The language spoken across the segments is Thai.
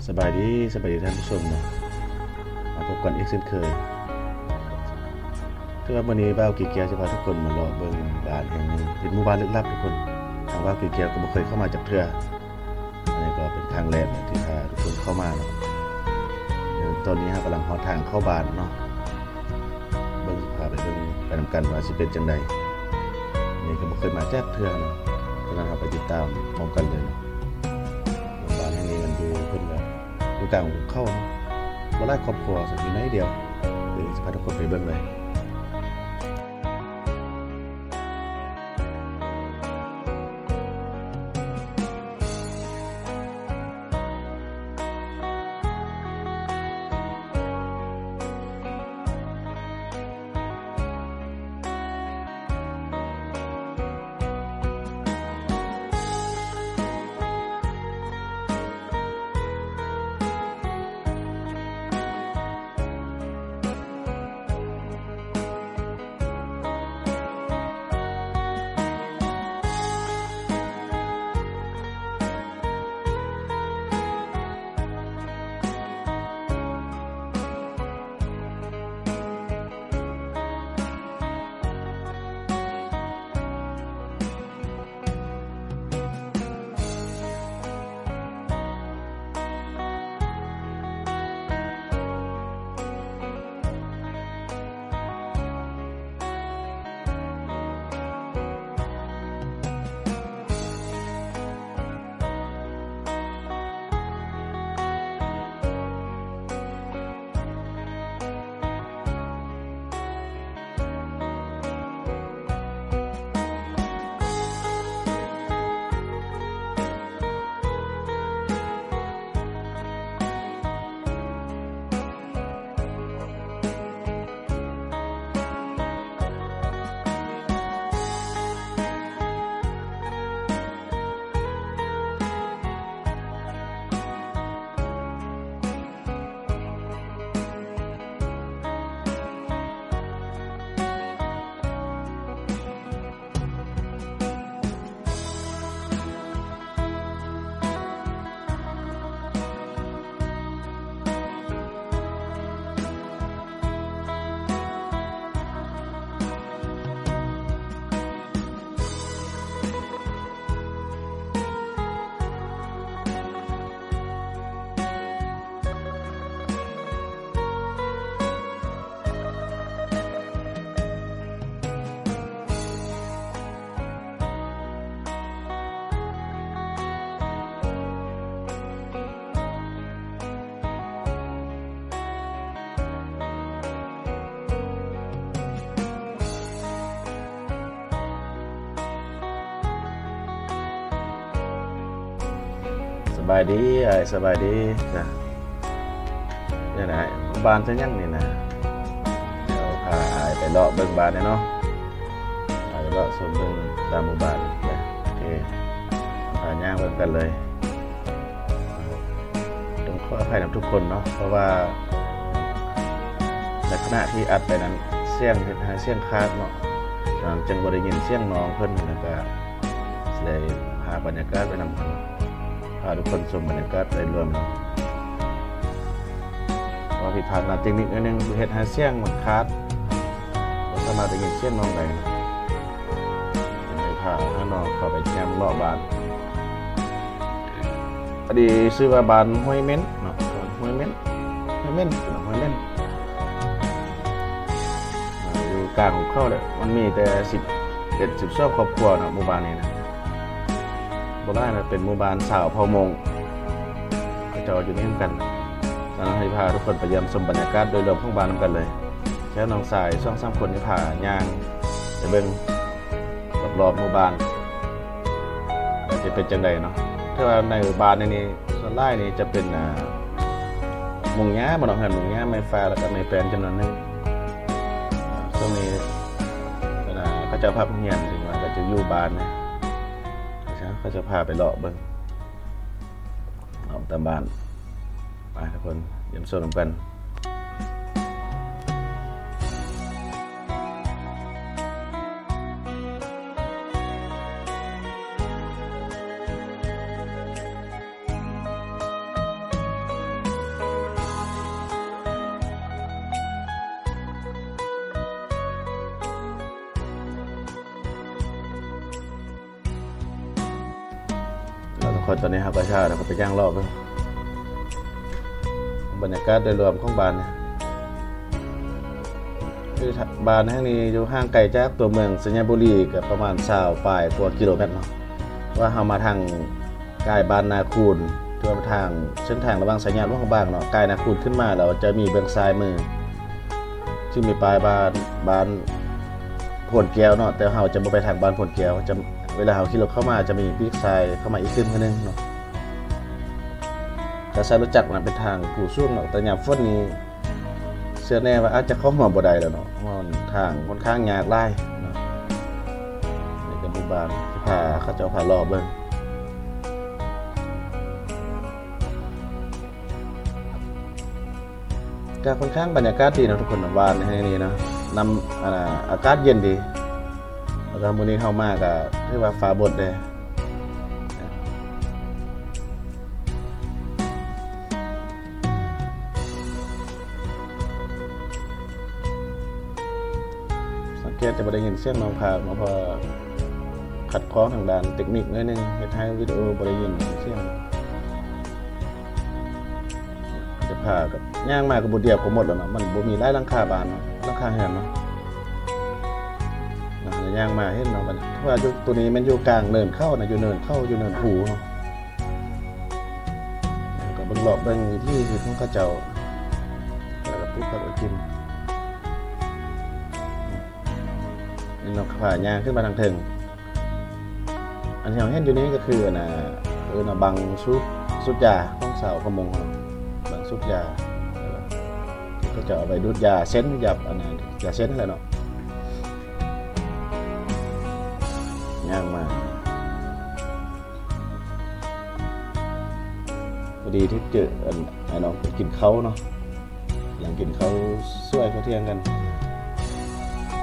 สบายดีท่านผู้ชมเนาะมาพบกันอีกเช่นเคยถือว่ามื้อนี้บ่าวกี่แก้วจะพาทุกคนมาเลาะเบิ่งบ้านแห่งนึงเป็นหมู่บ้านลึกลับทุกคนทางบ่าวกี่แก้วก็บ่เคยเข้ามาจักเทื่ออันนี้ก็เป็นครั้งแรกที่พาทุกคนเข้ามาเนาะตอนนี้เรากำลังฮอดทางเข้าบ้านเนาะเบิ่งพาไปเบิ่งไปนำกันว่าสิเป็นจังได๋นี่ก็บ่เคยมาจักเทื่อเนาะฉะนั้นเราไปติดตามพร้อมกันเลยเนาะบ้านแห่งนี้มันอยู่เพิ่นว่าอยู่กลางหุบเขาบ่หลายครอบครัวสักนิดหน่อยเดียวเดี๋ยวสิพาทุกคนไปเบิ่งเลยสบายดีสบายดีจ้ะนี่นะบ้านซะยังนี่นะเดี๋ยวพาไปเลาะเบิ่งบ้านเนาะไปเลาะชมเบิ่งตามหมู่บ้านไปโอเคพาย่างเบิ่งกันเลยต้องขออภัยนำทุกคนเนาะเพราะว่าในขณะที่อัดไปนั้นเสียงเฮ็ดให้เสียงขาดเนาะจึงบ่ได้ยินเสียงน้องเพิ่นแล้วก็สิได้พาบรรยากาศไปนำพาทุกคนชมบรรยากาศโดยรวมว่าผิดพลาดเทคนิคนิดนึงเฮ็ดให้เสียงมันขาดบ่สามารถได้ยินเสียงน้องได้พาน้องเข้าไปแจมเลาะบ้านอันนี้ชื่อว่าบ้านห้วยเม้นเนาะห้วยเม้นอยู่กลางของเขาเลยมันมีแต่11-12ครอบครัวเนาะหมู่บ้านนี้นะบ่ได้นะเป็นหมู่บ้านชาวเผ่ามงเขาจะอยู่นี่กันฉะนั้นให้พาทุกคนไปเยี่ยมชมบรรยากาศโดยรวมของบ้านนำกันเลยแค่น้องสาย 2-3 คนนี่พาย่างไปเบิ่งรอบๆหมู่บ้านว่าจะเป็นจังได๋เนาะถ้าว่าในบ้านนี้ส่วนหลายนี่จะเป็นมุงหญ้าบ่เนาะมุงหญ้าไม้ฟ้าแล้วก็ไม้แปลนจำนวนนึงช่วงนี้เขาจะพักเรียนถึงว่าก็จะอยู่บ้านนะเขาจะพาไปเลาะเบิ่งตามบ้านไปทุกคนเยี่ยมชมกัน ส คนตอนนี้ครับประชาเราก็ไปย่างรอบแล้วบรรยากาศโดยรวมของบ้านเนี่ยคือบ้านแห่งนี้อยู่ห่างไกลจากตัวเมืองสัญญบุรีกับประมาณ20ปลายกว่ากิโลเมตรเนาะว่าเฮามาทางกายบ้านนาคูนทั่วทางเส้นทางระหว่างสัญญาณของบ้านเนาะกายนาคูนขึ้นมาเราจะมีเบื้องซ้ายมือที่มีปลายบ้านพลแก้วเนาะแต่เฮาจะบ่ไปทางบ้านพลแก้วจะเวลาเฮาขี่รถเข้ามาจะมีปีกซ้ายเข้ามาอีกขึ้นนึงเนาะก็ใช้รถจักรน่ะเป็นทางผู้สูงเนาะแต่ยามฝนนี้เชื่อแน่ว่าอาจจะเข้ามาบ่ได้แล้วเนาะเพราะทางค่อนข้างยากหลายเนาะนี่ก็หมู่บ้านที่พาเขาเจ้าพารอบเบิ่งก็ค่อนข้างบรรยากาศดีนะทุกคนบ้านในนี้นะนำอากาศเย็นดีแล้วก็มื้อนี้เข้ามาก็ถือว่าฟ้าบดเลยสังเกตจะบ่ได้ยินเสียงน้องพากมาพอขัดข้องทางด้านเทคนิคหน่อยนึงเฮ็ดให้วิดีโอบ่ได้ยินเสียงจะพากับย่างมาก็บ่เดียวก็หมดแล้วเนาะมันบ่มีหลายหลังคาบ้านเนาะหลังคาเรือนเนาะย่างมาเห็นเนาะมันเพราะว่าอยู่ตัวนี้มันอยู่กลางเนินเข้านะอยู่เนินเข้าอยู่เนินผูเนาะก็เบิ่งรอบเบิ่งวิธีคือของเขาเจ้าแล้วก็ปุ๊บก็กินนี่เนาะผ่าย่างขึ้นมาทางเทิงอันที่เราเห็นอยู่นี้ก็คือบังสุดยาของสาวขมงบังสุดยาก็จะเอาไปดูดยาเส้นยับยาเส้นอะไรเนาะย่างมาพอดีที่เจอไอ้น้องกินเขาเนาะหลังกินเขาช่วยเขาเที่ยงกัน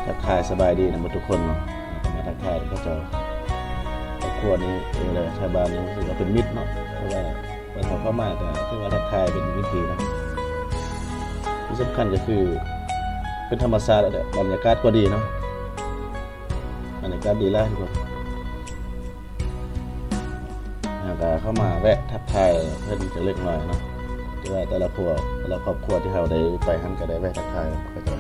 ทักทายสบายดีนะหมดทุกคนเนาะมาทักทายก็จะครอบครัวนี้เลยชาวบ้านนี้รู้สึกว่าเป็นมิตรเนาะเพราะว่าเป็นเขาเข้ามาแต่ที่มาทักทายเป็นมิตรดีนะที่สำคัญก็คือเป็นธรรมชาติและบรรยากาศก็ดีเนาะบรรยากาศดีแล้วทุกคนเข้ามาแวะทักทายเพื่อนจะเล็กน้อยเนาะที่ว่าแต่ละครอบครัวที่เราได้ไปหันก็ได้แวะทักทายก็จะ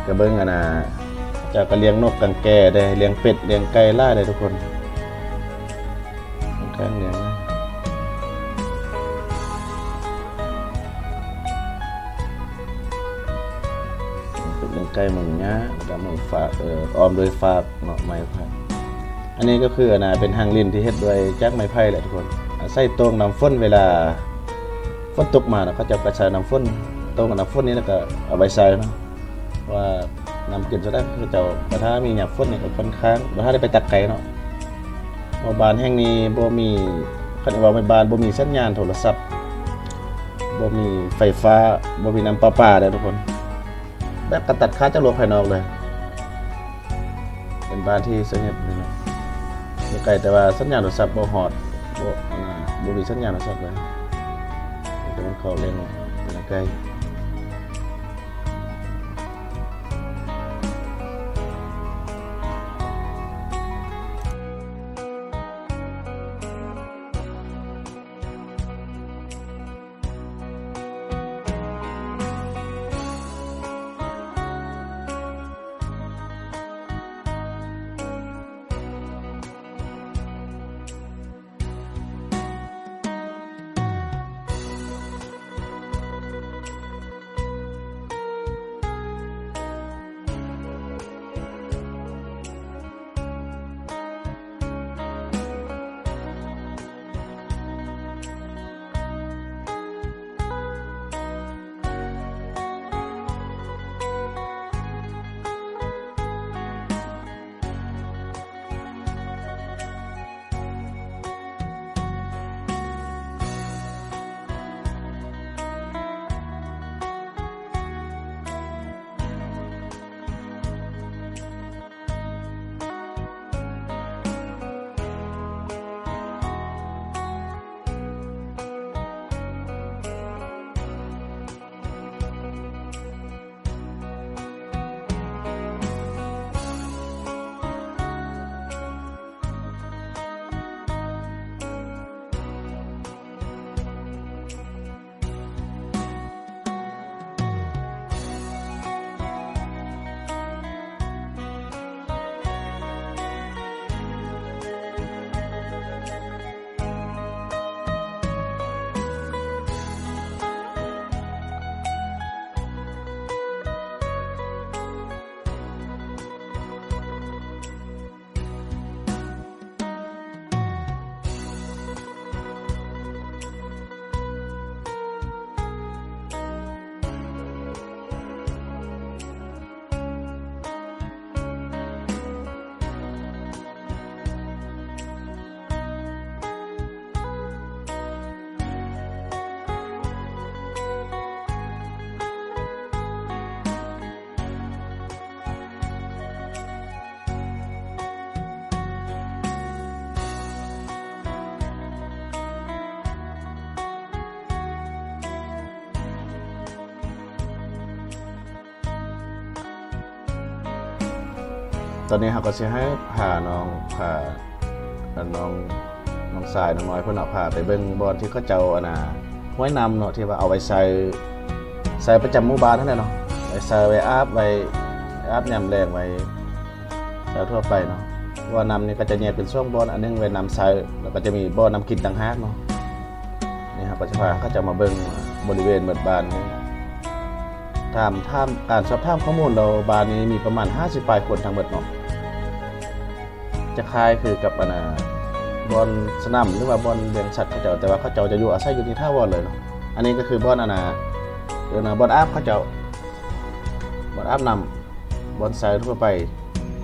ก็เบิ่งอันน่ะเจ้าก็เลี้ยงนกกังแก่ได้เลี้ยงเป็ดเลี้ยงไก่หลายได้ทุกคนแท้เลี้ยงเลี้ยงไก่หมึงหญ้าแล้วก็หมึงฝากออมโดยฝากเนาะไม้ไผ่อันนี้ก็คืออันน่ะเป็นหางลิ้นที่เฮ็ดด้วยจากไม้ไผ่แหละทุกคนใส่ตรงน้ำฝนเวลาฝนตกมาเนาะเขาจะกระชายน้ำฝนตรงกับน้ำฝนนี้แล้วก็เอาไว้ใส่เนาะว่าน้ำกินซะได้คือเจ้าบ่ถ้ามีหยามฝนนี่ก็ค่อนข้างบ่ถ้าได้ไปตักไก่เนาะบ้านแห่งนี้บ่มีคันว่าบ้านบ่มีสัญญาณโทรศัพท์บ่มีไฟฟ้าบ่มีน้ำประปาเด้อทุกคนแบบตัดขาดจากโลกภายนอกเลยเป็นบ้านที่สงบนี่เนาะมีไกลแต่ว่าสัญญาณโทรศัพท์บ่ฮอดบ่มีสัญญาณโทรศัพท์เลยแต่มันเข้าเล่นเป็นไกลตอนนี้เราก็สิให้พาน้องสายน้องน้อยเพิ่นเอาพาไปเบิ่งบอนที่เขาเจ้าอันน่ะห้วยน้ำเนาะที่ว่าเอาไว้ใส่ประจำหมู่บ้านนั่นแหละเนาะไว้ใส่ไว้อาบยามแล้งไว้ใส่ทั่วไปเนาะว่าน้ำนี่ก็จะแยกเป็น2บ่อนอันนึงไว้น้ำใส่แล้วก็จะมีบ่อน้ำกินต่างหากเนาะนี่ครับก็สิพาเขาจะมาเบิ่งบริเวณหมู่บ้านนี้ถามการสอบถามข้อมูลเราบ้านนี้มีประมาณ50ปลายคนทั้งหมดเนาะจะคล้ายคือกับบอนสนามหรือว่าบอนเลี้ยงสัตว์เขาเจ้าแต่ว่าเขาเจ้าจะอยู่อาศัยอยู่ที่ท่าวอนเลยเนาะอันนี้ก็คือบอนบอนอาบเขาเจ้าบอนอาบน้ำบอนทรายทั่วไป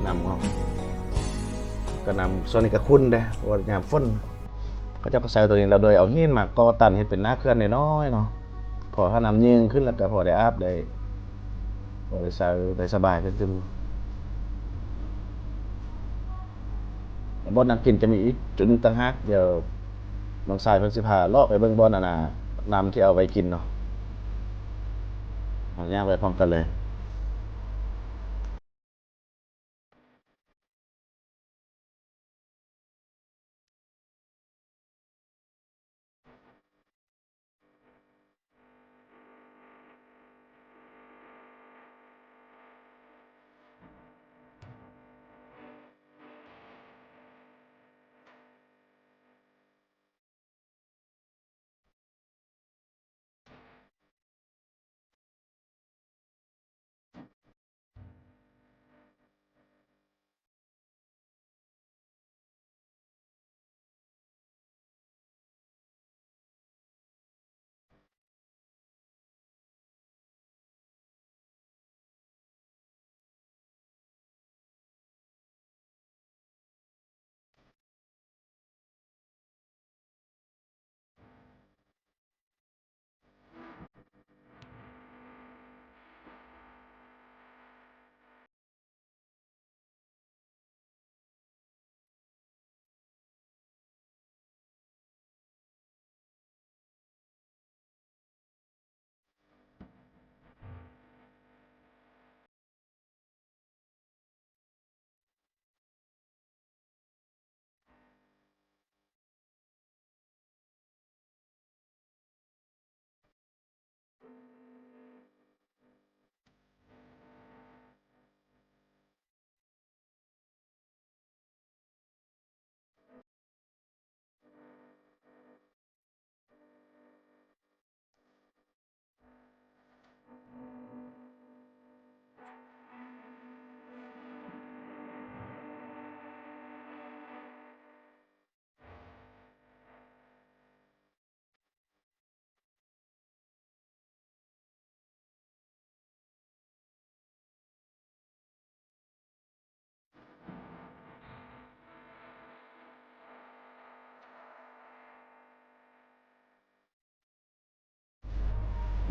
น้ำเนาะก็น้ำส่วนนี้ก็คุ้นเด้เพราะว่ายามฝนเขาเจ้าก็ใส่ตัวนี้แล้วโดยเอาหินมาก่อตันเฮ็ดเป็นหน้าเขื่อนน้อยๆเนาะพอถ้าน้ำเยิงขึ้นแล้วก็พอได้อาบได้พอได้ใส่ได้สบายขึ้นบ่อนน้ำกินจะมีอีกจุดต่างหากเดี๋ยวน้องสายเพิ่นสิพาเลาะไปเบิ่งบ่อนน้ำที่เอาไว้กินเนาะเอาย่างไปพร้อมกันเลย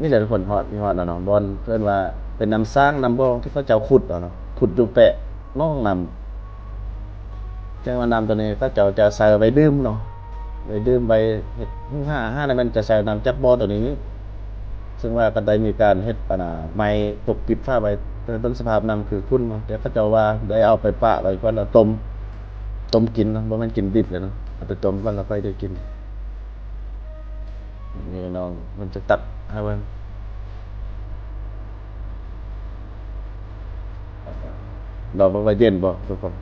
นี่แหละทุกคนฮอดมีฮอดแล้วเนาะบ่อนเพิ่นว่าเป็นน้ำสร้างน้ำบ่อที่เขาเจ้าขุดเอาเนาะขุดอยู่แปะน้องน้ำจังว่าน้ำตัวนี้เขาเจ้าจะใส่ไว้ดื่มเนาะไว้ดื่มไว้เฮ็ดฮือฮ่าๆนั่นมันจะใส่น้ำจากบ่อตัวนี้ซึ่งว่าก็ได้มีการเฮ็ดไม้ปกปิดฟ้าไว้ต้นสภาพน้ำคือคุณเนาะแต่เขาเจ้าว่าได้เอาไปปะไว้ก่อนแล้วต้มกินเนาะบ่แม่นกินดิบเลยเนาะเอาไปต้มก่อนแล้วค่อยได้กินนี่น้องมันจะตักให้เบิ่งดอกไว้เย็นบ่ทุกคน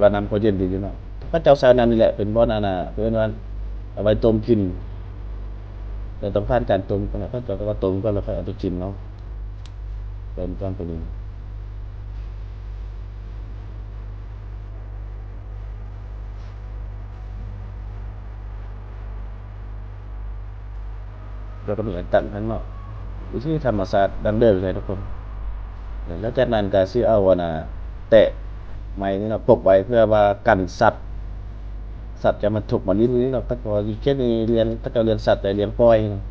ว่าน้ำก็เย็นดีอยู่เนาะเขาเจ้าใส่น้ำนี่แหละเป็นบ่อนเพิ่นว่าเอาไว้ต้มกินแต่ต้องผ่านการต้มก่อนเขาเจ้าก็ว่าต้มก่อนแล้วค่อยเอาไปกินเนาะเป็นตอนตัวนี้แล้วก็มีอันตันข้างนอกวิธีธรรมศาสตร์ดั้งเดิมเลยทุกคนแล้วจากนั้นก็สิเอาแตะไม้นี่เนาะปกไว้เพื่อว่ากันสัตว์จะมาฉกมาลิ้นนี่เนาะก็อยู่เช่นเรียนก็จะเรียนสัตว์แต่เลี้ยงปล่อยเนาะ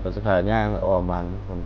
ก็สิพาย่างออกมาทุกคน